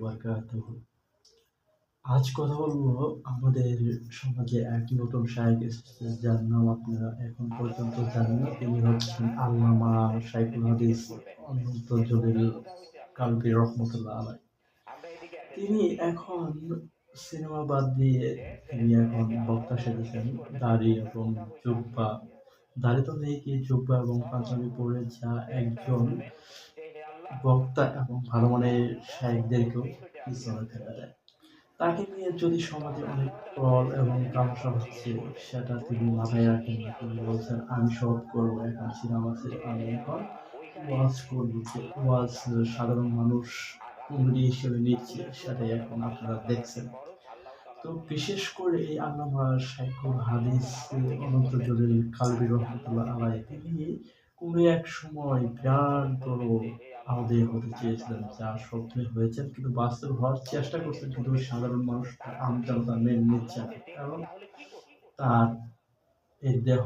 বারাকাতুহু। আজ কথা বলবো আমাদের সমাজে এক নতুন শায়েখ এসেছে যার নাম আপনারা এখন পর্যন্ত জানেন না। তিনি হচ্ছেন আল্লামা শাইখুল হাদিস অনন্ত জলিল কালবি রহমতুল্লাহ আলাইহ। তিনি এখন সিনেমা বাদ দিয়ে তিনি এখন বক্তা সেজেছেন। দাড়ি এবং জুব্বা, দাড়ি তো নেই কি জুব্বা এবং পাঞ্জাবি পরে যা একজন বক্তা এবং ভালো মানের শায়েখদেরকেও পিছনে ফেলে দেয়। তাকে নিয়ে যদি সমাজে অনেক ট্রল এবং তামাশা হচ্ছে সেটা তিনি মাথায় রাখেন না। তিনি বলছেন আমি সব করবো, এখন সিনেমা ছেড়ে আমি এখন ওয়াজ করবো। যে ওয়াজ সাধারণ মানুষ কমেডি হিসেবে নিচ্ছে সেটাই এখন আপনারা দেখছেন। তো বিশেষ করে এই আল্লামা শাইখুল হাদিস অনন্ত জলিল কালবি রহমতুল্লাহ আলাইহ তিনি কোনো এক সময় বিরাট বড় আহাদে হতে চেয়েছিলেন, যা স্বপ্নে হয়েছেন, কিন্তু বাস্তবে হওয়ার চেষ্টা করছেন, কিন্তু সাধারণ মানুষ আমজনতা মেনে নিচ্ছে না। কারণ তার এই দেহ